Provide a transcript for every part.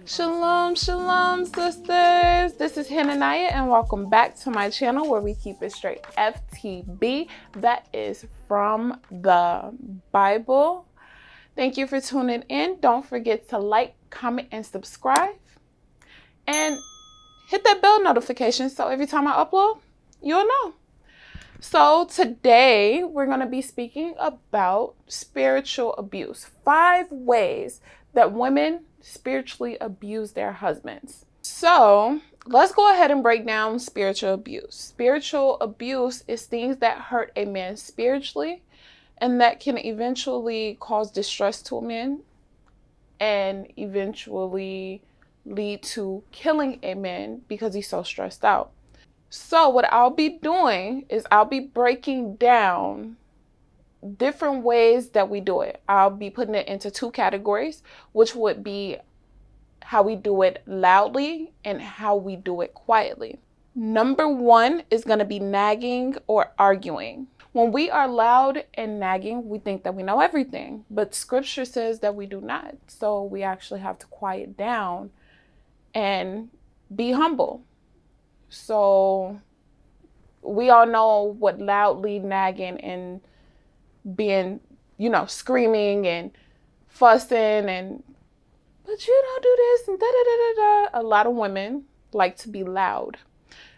Shalom, shalom, sisters. This is Hananiah, and welcome back to my channel where we keep it straight FTB. That is from the Bible. Thank you for tuning in. Don't forget to like, comment, and subscribe. And hit that bell notification so every time I upload, you'll know. So today we're going to be speaking about spiritual abuse. 5 ways that women spiritually abuse their husbands. So let's go ahead and break down spiritual abuse. Spiritual abuse is things that hurt a man spiritually and that can eventually cause distress to a man and eventually lead to killing a man because he's so stressed out. So what I'll be doing is I'll be breaking down different ways that we do it. I'll be putting it into 2 categories, which would be how we do it loudly and how we do it quietly. Number 1 is going to be nagging or arguing. When we are loud and nagging, we think that we know everything, but scripture says that we do not. So we actually have to quiet down and be humble. So we all know what loudly nagging and being, screaming and fussing and, but you don't do this and da-da-da-da-da. A lot of women like to be loud.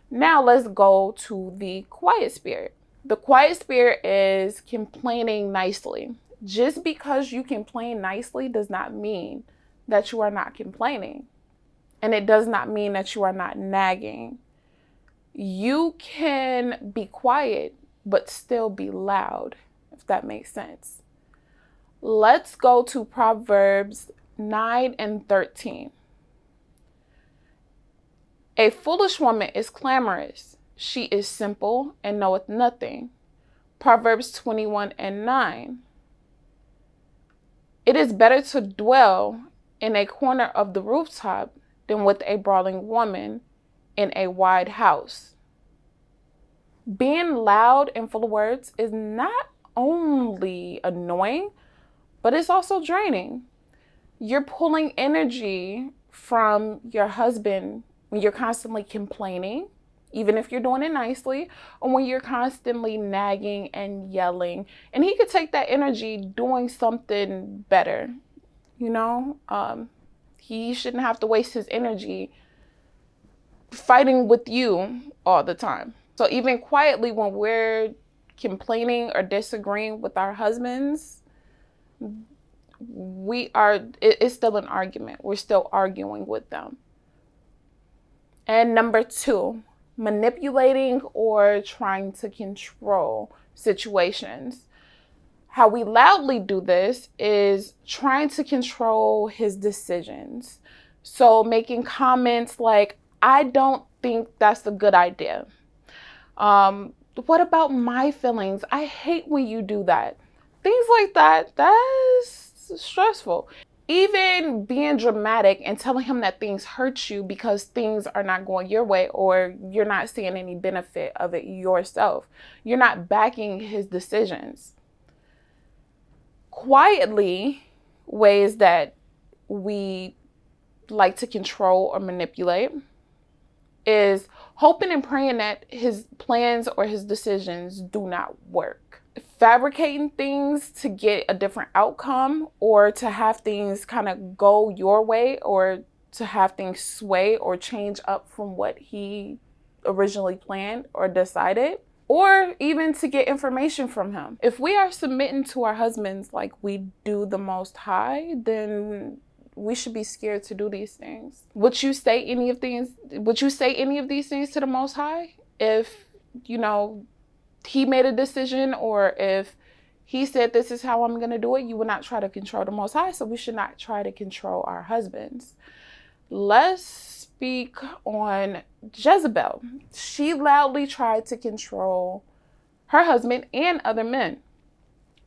Now let's go to the quiet spirit. The quiet spirit is complaining nicely. Just because you complain nicely does not mean that you are not complaining. And it does not mean that you are not nagging. You can be quiet, but still be loud, if that makes sense. Let's go to Proverbs 9 and 13. A foolish woman is clamorous. She is simple and knoweth nothing. Proverbs 21 and 9. It is better to dwell in a corner of the rooftop than with a brawling woman in a wide house. Being loud and full of words is not only annoying, but it's also draining. You're pulling energy from your husband when you're constantly complaining, even if you're doing it nicely, or when you're constantly nagging and yelling. And he could take that energy doing something better. He shouldn't have to waste his energy fighting with you all the time. So even quietly, when we're complaining or disagreeing with our husbands, it's still an argument. We're still arguing with them. And number 2, manipulating or trying to control situations. How we loudly do this is trying to control his decisions. So making comments like, I don't think that's a good idea. What about my feelings? I hate when you do that. Things like that, that's stressful. Even being dramatic and telling him that things hurt you because things are not going your way or you're not seeing any benefit of it yourself. You're not backing his decisions. Quietly, ways that we like to control or manipulate is hoping and praying that his plans or his decisions do not work. Fabricating things to get a different outcome or to have things kind of go your way or to have things sway or change up from what he originally planned or decided, or even to get information from him. If we are submitting to our husbands like we do the Most High, then we should be scared to do these things. Would you say any of these things to the Most High? If, he made a decision or if he said, this is how I'm going to do it, you would not try to control the Most High. So we should not try to control our husbands. Let's speak on Jezebel. She loudly tried to control her husband and other men.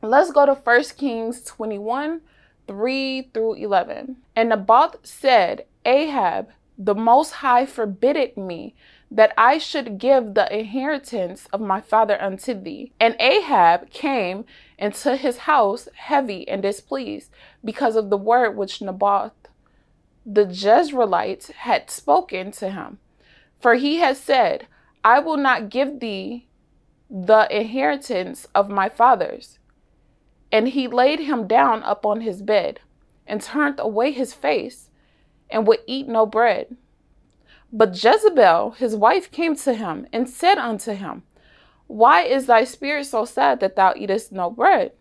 Let's go to 1 Kings 21, 3 through 11. And Naboth said, Ahab, the Most High forbidded me that I should give the inheritance of my father unto thee. And Ahab came into his house heavy and displeased because of the word which Naboth the Jezreelite had spoken to him. For he had said, I will not give thee the inheritance of my fathers. And he laid him down upon his bed, and turned away his face, and would eat no bread. But Jezebel, his wife, came to him, and said unto him, Why is thy spirit so sad that thou eatest no bread?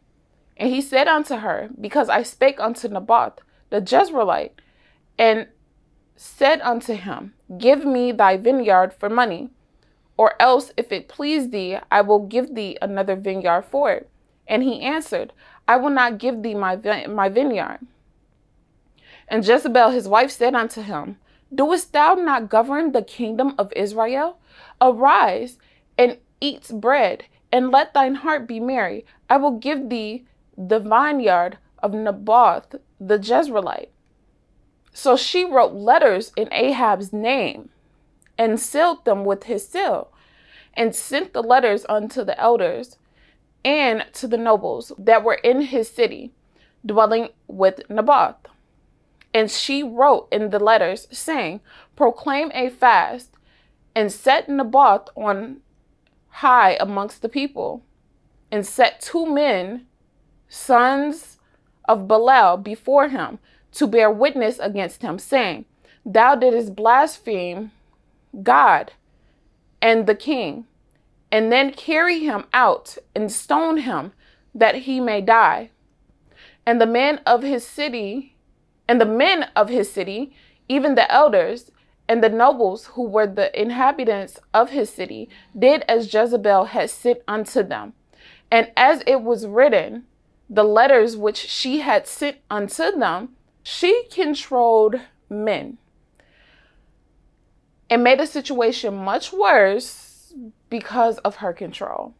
And he said unto her, Because I spake unto Naboth the Jezreelite, and said unto him, Give me thy vineyard for money, or else, if it please thee, I will give thee another vineyard for it. And he answered, I will not give thee my vineyard. And Jezebel his wife said unto him, Doest thou not govern the kingdom of Israel? Arise and eat bread, and let thine heart be merry. I will give thee the vineyard of Naboth the Jezreelite. So she wrote letters in Ahab's name, and sealed them with his seal, and sent the letters unto the elders and to the nobles that were in his city, dwelling with Naboth. And she wrote in the letters, saying, Proclaim a fast, and set Naboth on high amongst the people, and set 2 men, sons of Belial, before him, to bear witness against him, saying, Thou didst blaspheme God and the king, and then carry him out and stone him, that he may die. And the men of his city, even the elders and the nobles who were the inhabitants of his city, did as Jezebel had sent unto them. And as it was written, the letters which she had sent unto them, she controlled men, and made the situation much worse because of her control.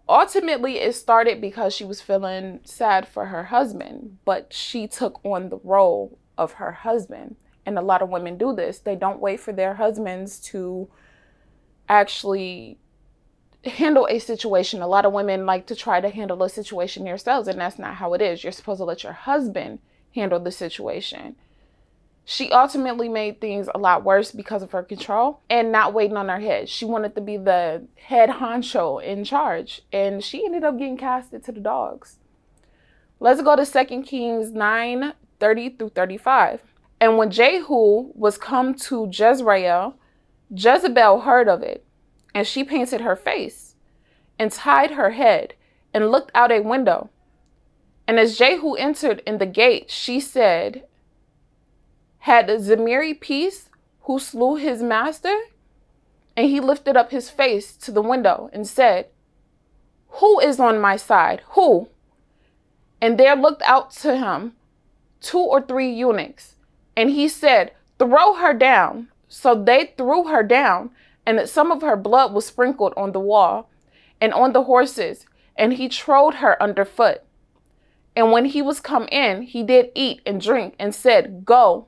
Ultimately, it started because she was feeling sad for her husband, but she took on the role of her husband. And a lot of women do this. They don't wait for their husbands to actually handle a situation. A lot of women like to try to handle a situation themselves, and that's not how it is. You're supposed to let your husband handle the situation. She ultimately made things a lot worse because of her control and not waiting on her head. She wanted to be the head honcho in charge, and she ended up getting casted to the dogs. Let's go to 2 Kings 9:30-35. And when Jehu was come to Jezreel, Jezebel heard of it, and she painted her face and tied her head and looked out a window. And as Jehu entered in the gate, she said, Had Zimri peace, who slew his master? And he lifted up his face to the window and said, Who is on my side? Who? And there looked out to him 2 or 3 eunuchs. And he said, Throw her down. So they threw her down, and some of her blood was sprinkled on the wall and on the horses, and he trode her underfoot. And when he was come in, he did eat and drink, and said, Go,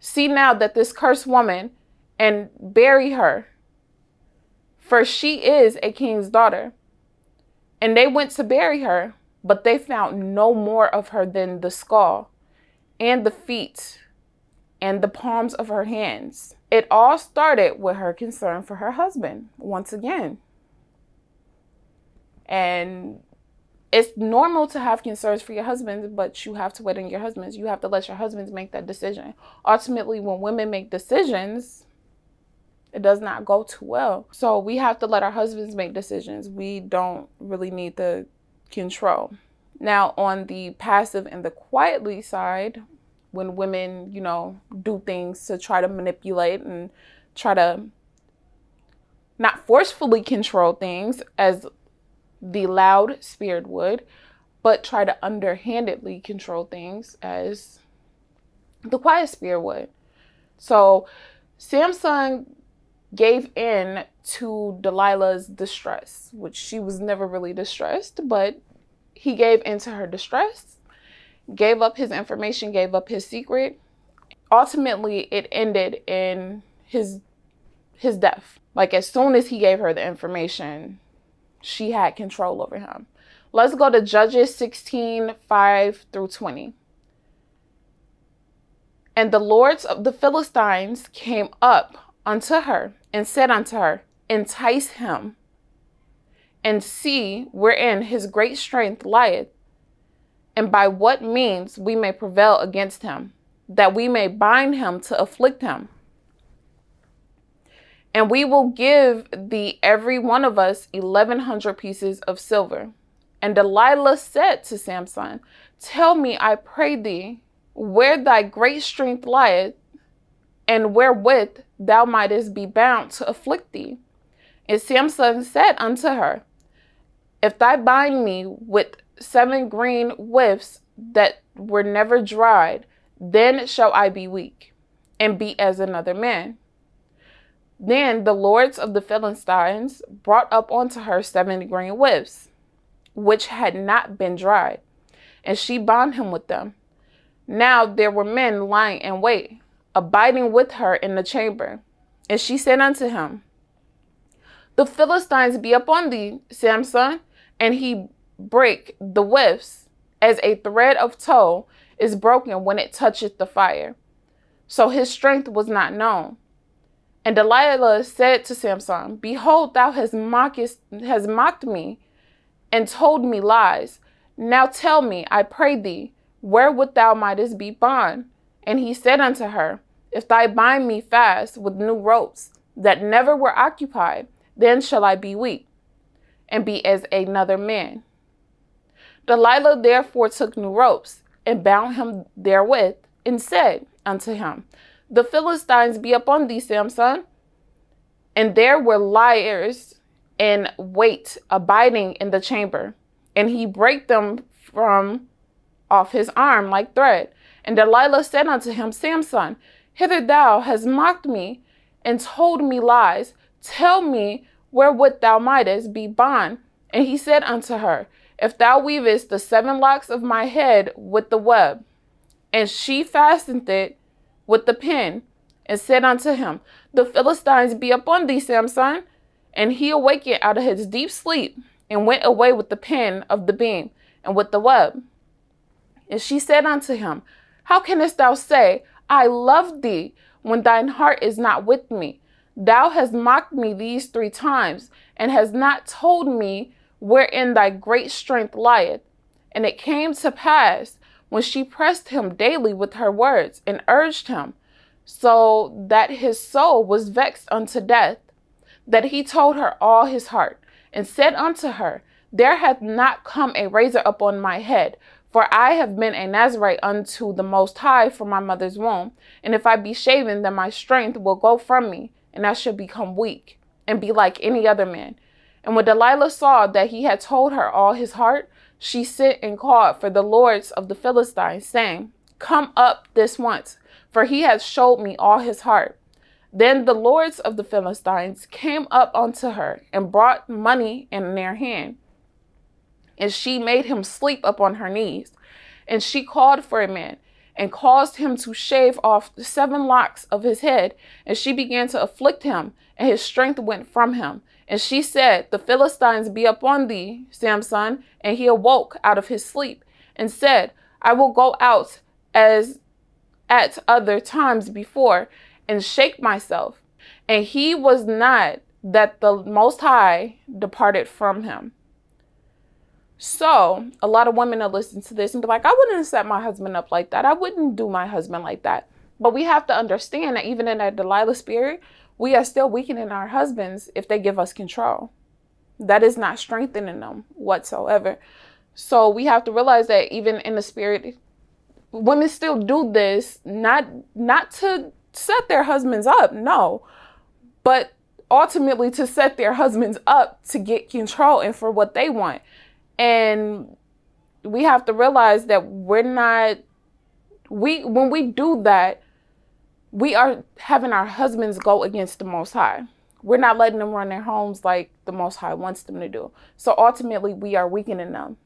see now that this cursed woman, and bury her, for she is a king's daughter. And they went to bury her, but they found no more of her than the skull, and the feet, and the palms of her hands. It all started with her concern for her husband, once again. And it's normal to have concerns for your husbands, but you have to wait on your husbands. You have to let your husbands make that decision. Ultimately, when women make decisions, it does not go too well. So we have to let our husbands make decisions. We don't really need the control. Now, on the passive and the quietly side, when women, do things to try to manipulate and try to not forcefully control things as the loud spirit would, but try to underhandedly control things as the quiet spirit would. So Samson gave in to Delilah's distress, which she was never really distressed, but he gave in to her distress, gave up his information, gave up his secret. Ultimately, it ended in his death. Like, as soon as he gave her the information, she had control over him. Let's go to Judges 16:5-20. And the lords of the Philistines came up unto her and said unto her, entice him, and see wherein his great strength lieth, and by what means we may prevail against him, that we may bind him to afflict him. And we will give thee every one of us 1,100 pieces of silver. And Delilah said to Samson, tell me, I pray thee, where thy great strength lieth, and wherewith thou mightest be bound to afflict thee. And Samson said unto her, if thou bind me with 7 green withs that were never dried, then shall I be weak, and be as another man. Then the lords of the Philistines brought up unto her 7 green withs, which had not been dried, and she bound him with them. Now there were men lying in wait, abiding with her in the chamber. And she said unto him, the Philistines be upon thee, Samson. And he brake the withs, as a thread of tow is broken when it toucheth the fire. So his strength was not known. And Delilah said to Samson, behold, thou hast mocked me, and told me lies. Now tell me, I pray thee, wherewith thou mightest be bound. And he said unto her, if thou bind me fast with new ropes that never were occupied, then shall I be weak, and be as another man. Delilah therefore took new ropes, and bound him therewith, and said unto him, the Philistines be upon thee, Samson. And there were liers in wait, abiding in the chamber. And he brake them from off his arm like thread. And Delilah said unto him, Samson, hither thou hast mocked me, and told me lies. Tell me wherewith thou mightest be bound. And he said unto her, if thou weavest the 7 locks of my head with the web. And she fastened it with the pin, and said unto him, the Philistines be upon thee, Samson. And he awakened out of his deep sleep, and went away with the pin of the beam, and with the web. And she said unto him, how canst thou say, I love thee, when thine heart is not with me? Thou hast mocked me these 3 times, and hast not told me wherein thy great strength lieth. And it came to pass, when she pressed him daily with her words, and urged him, so that his soul was vexed unto death, that he told her all his heart, and said unto her, there hath not come a razor upon my head, for I have been a Nazarite unto the Most High from my mother's womb. And if I be shaven, then my strength will go from me, and I shall become weak, and be like any other man. And when Delilah saw that he had told her all his heart, she sent and called for the lords of the Philistines, saying, come up this once, for he hath showed me all his heart. Then the lords of the Philistines came up unto her, and brought money in their hand. And she made him sleep upon her knees. And she called for a man, and caused him to shave off the 7 locks of his head. And she began to afflict him, and his strength went from him. And she said, the Philistines be upon thee, Samson. And he awoke out of his sleep, and said, I will go out as at other times before, and shake myself. And he was not, that the Most High departed from him. So a lot of women will listen to this and be like, I wouldn't set my husband up like that. I wouldn't do my husband like that. But we have to understand that even in that Delilah spirit, we are still weakening our husbands if they give us control. That is not strengthening them whatsoever. So we have to realize that even in the spirit, women still do this, not to set their husbands up, no, but ultimately to set their husbands up to get control and for what they want. And we have to realize that when we do that, we are having our husbands go against the Most High. We're not letting them run their homes like the Most High wants them to do. So ultimately, we are weakening them.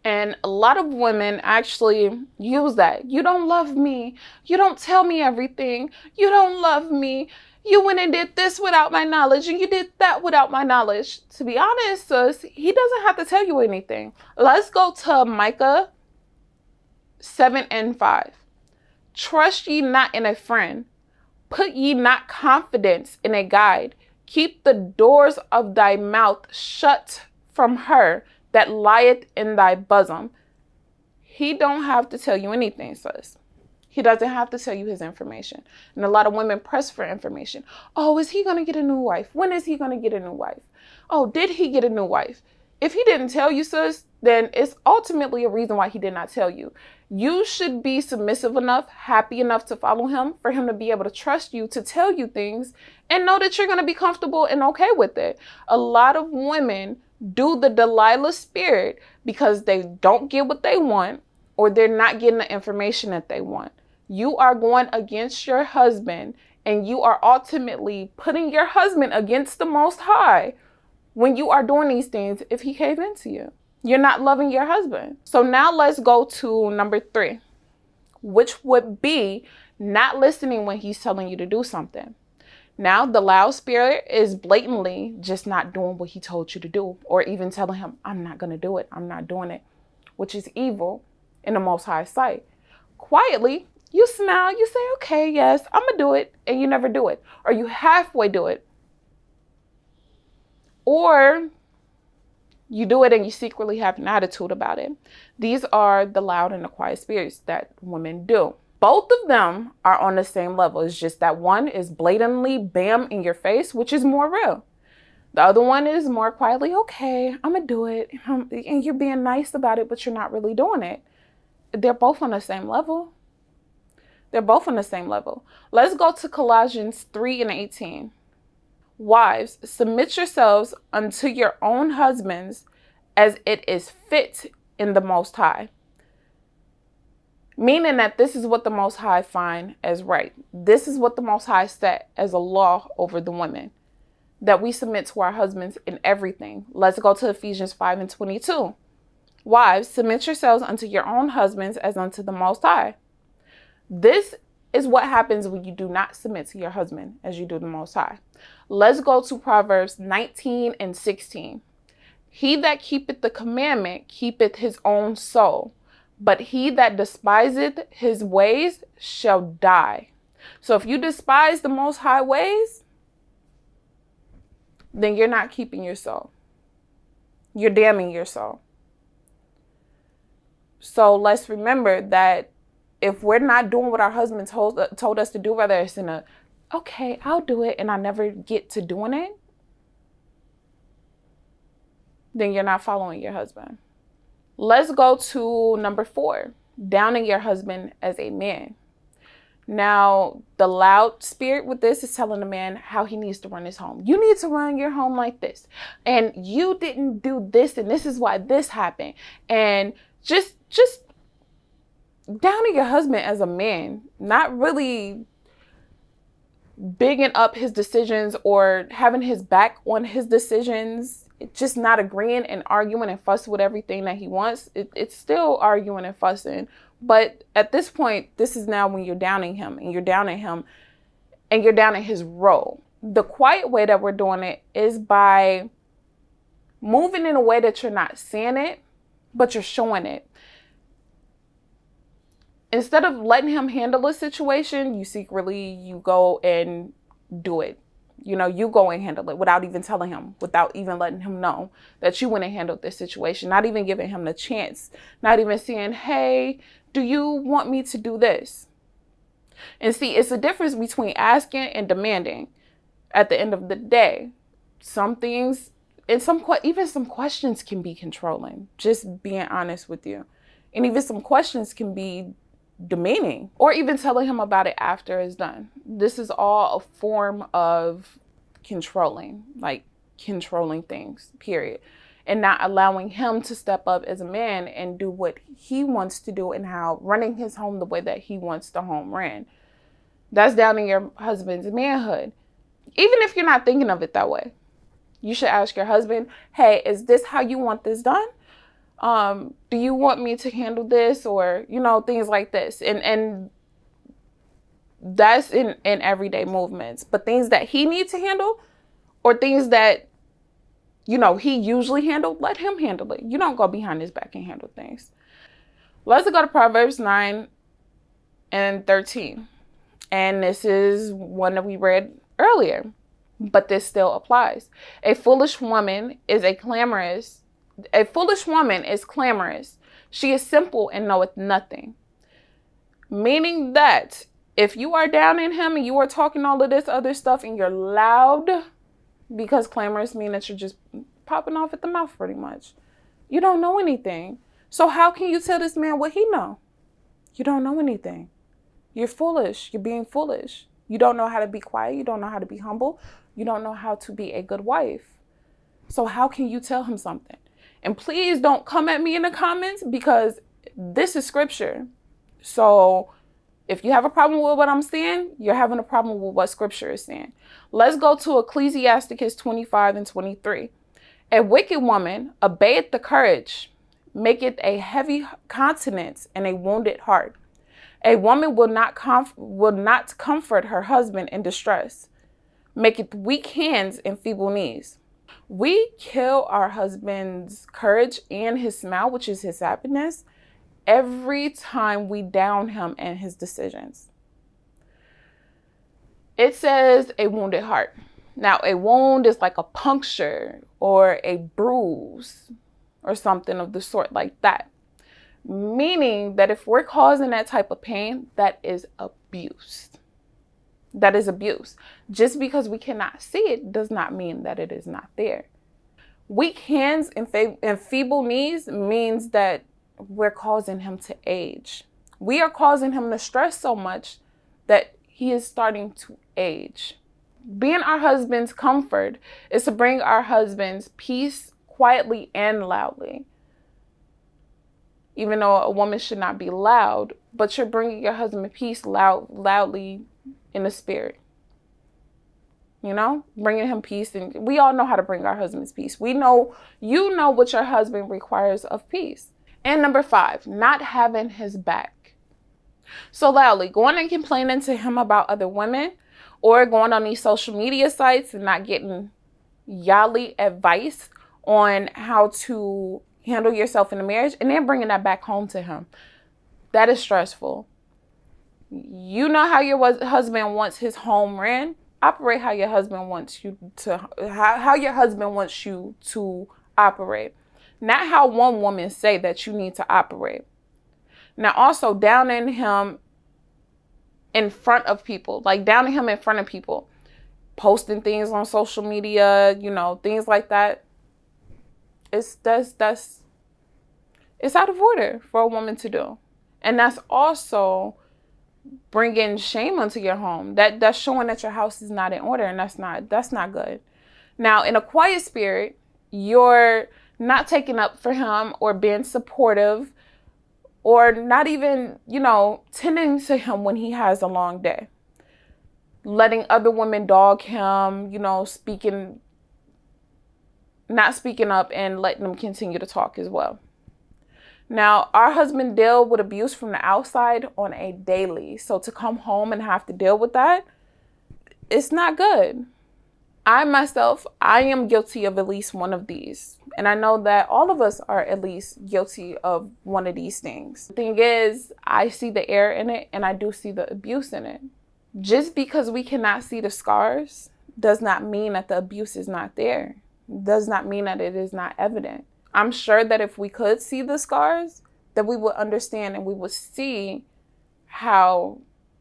And a lot of women actually use that. You don't love me. You don't tell me everything. You don't love me. You went and did this without my knowledge, and you did that without my knowledge. To be honest, sis, he doesn't have to tell you anything. Let's go to Micah 7:5. Trust ye not in a friend. Put ye not confidence in a guide. Keep the doors of thy mouth shut from her that lieth in thy bosom. He don't have to tell you anything, sis. He doesn't have to tell you his information. And a lot of women press for information. Oh, is he going to get a new wife? When is he going to get a new wife? Oh, did he get a new wife? If he didn't tell you, sis, then it's ultimately a reason why he did not tell you. You should be submissive enough, happy enough to follow him for him to be able to trust you, to tell you things and know that you're going to be comfortable and okay with it. A lot of women do the Delilah spirit because they don't get what they want or they're not getting the information that they want. You are going against your husband and you are ultimately putting your husband against the Most High when you are doing these things if he cave into you. You're not loving your husband. So now let's go to number 3, which would be not listening when he's telling you to do something. Now, the loud spirit is blatantly just not doing what he told you to do, or even telling him, I'm not going to do it. I'm not doing it, which is evil in the Most High sight. Quietly, you smile, you say, okay, yes, I'm going to do it. And you never do it. Or you halfway do it. Or you do it and you secretly have an attitude about it. These are the loud and the quiet spirits that women do. Both of them are on the same level. It's just that one is blatantly bam in your face, which is more real. The other one is more quietly, okay, I'm going to do it. And you're being nice about it, but you're not really doing it. They're both on the same level. They're both on the same level. Let's go to Colossians 3:18. Wives, submit yourselves unto your own husbands as it is fit in the Most High. Meaning that this is what the Most High find as right. This is what the Most High set as a law over the women. That we submit to our husbands in everything. Let's go to Ephesians 5:22. Wives, submit yourselves unto your own husbands as unto the Most High. This is what happens when you do not submit to your husband as you do the Most High. Let's go to Proverbs 19:16. He that keepeth the commandment keepeth his own soul, but he that despiseth his ways shall die. So if you despise the Most High ways, then you're not keeping your soul. You're damning your soul. So let's remember that if we're not doing what our husband told us to do, whether it's in a, okay, I'll do it, and I never get to doing it, then you're not following your husband. Let's go to number 4, downing your husband as a man. Now, the loud spirit with this is telling the man how he needs to run his home. You need to run your home like this. And you didn't do this, and this is why this happened. And just downing your husband as a man, not really bigging up his decisions or having his back on his decisions, just not agreeing and arguing and fussing with everything that he wants. It's still arguing and fussing. But at this point, this is now when you're downing him and you're downing him and you're downing his role. The quiet way that we're doing it is by moving in a way that you're not saying it, but you're showing it. Instead of letting him handle a situation, you go and do it. You go and handle it without even telling him, without even letting him know that you went and handled this situation, not even giving him the chance, not even saying, hey, do you want me to do this? And see, it's a difference between asking and demanding. At the end of the day, some things and even some questions can be controlling, just being honest with you. And even some questions can be demeaning, or even telling him about it after it's done. This is all a form of controlling things, period. And not allowing him to step up as a man and do what he wants to do and running his home the way that he wants the home ran. That's downing your husband's manhood. Even if you're not thinking of it that way, you should ask your husband, hey, is this how you want this done? Do you want me to handle this? Or, things like this. And that's in everyday movements. But things that he needs to handle, or things that, he usually handled, let him handle it. You don't go behind his back and handle things. Let's go to Proverbs 9:11. and 13. And this is one that we read earlier, but this still applies. A foolish woman is clamorous. She is simple and knoweth nothing. Meaning that if you are down in him and you are talking all of this other stuff and you're loud, because clamorous mean that you're just popping off at the mouth pretty much. You don't know anything. So how can you tell this man what he know? You don't know anything. You're foolish. You're being foolish. You don't know how to be quiet. You don't know how to be humble. You don't know how to be a good wife. So how can you tell him something? And please don't come at me in the comments, because this is scripture. So if you have a problem with what I'm saying, you're having a problem with what scripture is saying. Let's go to Ecclesiasticus 25 and 23. A wicked woman obeyeth the courage, maketh a heavy countenance and a wounded heart. A woman will not comfort her husband in distress, maketh weak hands and feeble knees. We kill our husband's courage and his smile, which is his happiness, every time we down him and his decisions. It says a wounded heart. Now, a wound is like a puncture or a bruise or something of the sort like that. Meaning that if we're causing that type of pain, that is abuse. That is abuse. Just because we cannot see it does not mean that it is not there. Weak hands and feeble knees means that we're causing him to age. We are causing him to stress so much that he is starting to age. Being our husband's comfort is to bring our husband's peace quietly and loudly. Even though a woman should not be loud, but you're bringing your husband peace loudly in the spirit. You know, bringing him peace. And we all know how to bring our husband's peace. We know, you know what your husband requires of peace. And number 5, not having his back. So loudly going and complaining to him about other women, or going on these social media sites and not getting yali advice on how to handle yourself in a marriage, and then bringing that back home to him. That is stressful. You know how your husband wants his home ran. Operate how your husband wants you to, how your husband wants you to operate. Not how one woman say that you need to operate. Now also downing him in front of people, posting things on social media, you know, things like that. It's out of order for a woman to do. And that's also bringing shame onto your home. That's showing that your house is not in order, and that's not good. Now, in a quiet spirit, you're not taking up for him or being supportive, or not even, you know, tending to him when he has a long day. Letting other women dog him, you know, not speaking up and letting them continue to talk as well. Now, our husband deal with abuse from the outside on a daily. So to come home and have to deal with that, it's not good. I am guilty of at least one of these. And I know that all of us are at least guilty of one of these things. The thing is, I see the error in it, and I do see the abuse in it. Just because we cannot see the scars does not mean that the abuse is not there. Does not mean that it is not evident. I'm sure that if we could see the scars, that we would understand and we would see how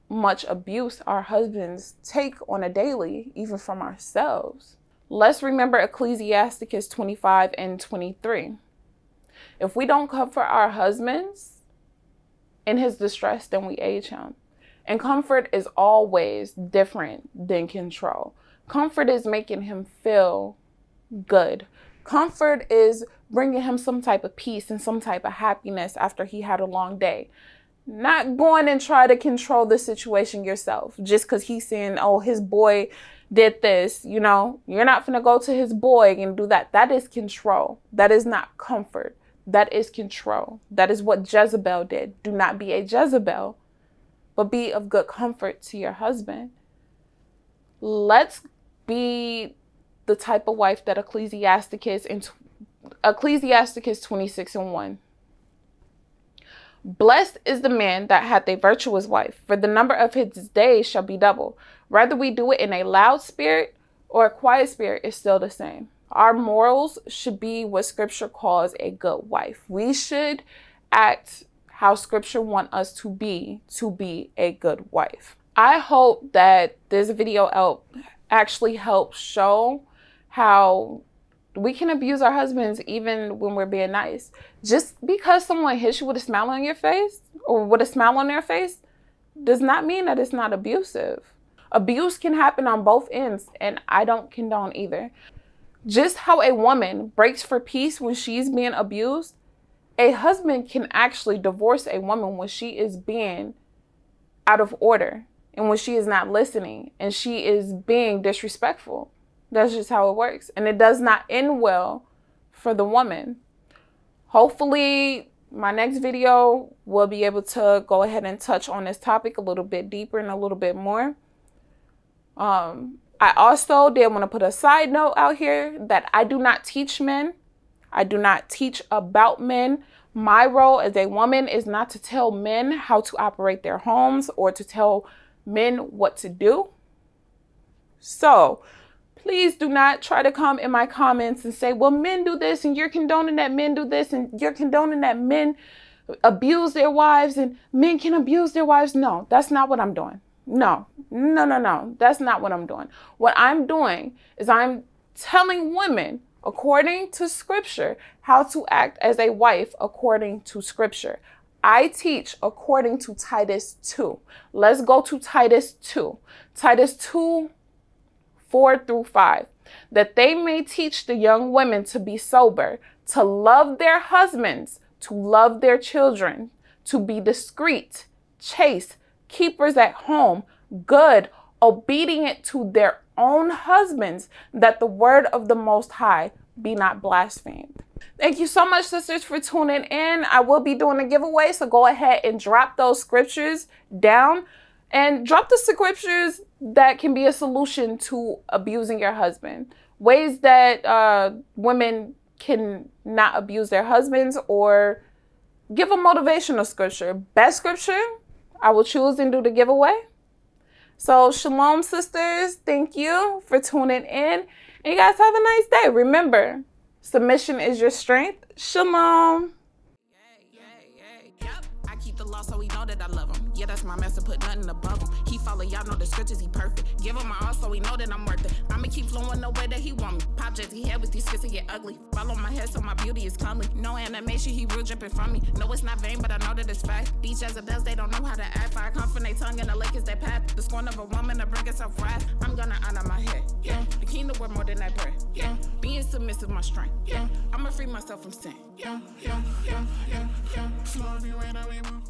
much abuse our husbands take on a daily, even from ourselves. Let's remember Ecclesiasticus 25 and 23. If we don't comfort our husbands in his distress, then we age him. And comfort is always different than control. Comfort is making him feel good. Comfort is bringing him some type of peace and some type of happiness after he had a long day. Not going and try to control the situation yourself just because he's saying, oh, his boy did this. You know, you're not going to go to his boy and do that. That is control. That is not comfort. That is control. That is what Jezebel did. Do not be a Jezebel, but be of good comfort to your husband. Let's be the type of wife that Ecclesiasticus 26 and 1. Blessed is the man that hath a virtuous wife, for the number of his days shall be double. Whether we do it in a loud spirit or a quiet spirit, is still the same. Our morals should be what Scripture calls a good wife. We should act how Scripture wants us to be a good wife. I hope that this video actually helps show how we can abuse our husbands even when we're being nice. Just because someone hits you with a smile on your face or with a smile on their face does not mean that it's not abusive. Abuse can happen on both ends, and I don't condone either. Just how a woman breaks for peace when she's being abused, a husband can actually divorce a woman when she is being out of order and when she is not listening and she is being disrespectful. That's just how it works. And it does not end well for the woman. Hopefully, my next video will be able to go ahead and touch on this topic a little bit deeper and a little bit more. I also did want to put a side note out here that I do not teach men. I do not teach about men. My role as a woman is not to tell men how to operate their homes or to tell men what to do. So please do not try to come in my comments and say, well, men do this and you're condoning that men do this and you're condoning that men abuse their wives and men can abuse their wives. No, that's not what I'm doing. No. That's not what I'm doing. What I'm doing is I'm telling women, according to Scripture, how to act as a wife according to Scripture. I teach according to Titus 2. Let's go to Titus 2. Titus 2, 4 through 5. That they may teach the young women to be sober, to love their husbands, to love their children, to be discreet, chaste, keepers at home, good, obedient to their own husbands, that the word of the Most High be not blasphemed. Thank you so much, sisters, for tuning in. I will be doing a giveaway, so go ahead and drop those scriptures down and drop the scriptures that can be a solution to abusing your husband. Ways that women can not abuse their husbands, or give a motivational scripture. Best scripture, I will choose and do the giveaway. So shalom, sisters. Thank you for tuning in. And you guys have a nice day. Remember, submission is your strength. Shalom. I keep the law so we know that I love him. Yeah, that's my master, put nothing above him. He follow, y'all know the scriptures, he perfect. Give him my all so we know that I'm worth it. I'ma keep flowing the way that he want me. Pop just he head with these skits and get ugly. Follow my head so my beauty is comely. No animation, he real dripping from me. No, it's not vain, but I know that it's fact. These Jezebels, they don't know how to act. Fire come from their tongue and the lake is their path. The scorn of a woman to bring herself wrath. I'm gonna honor my head. Yeah. The kingdom worth more than that bread. Yeah. Being submissive, my strength. Yeah. I'ma free myself from sin. Yeah. Flow everywhere that we move.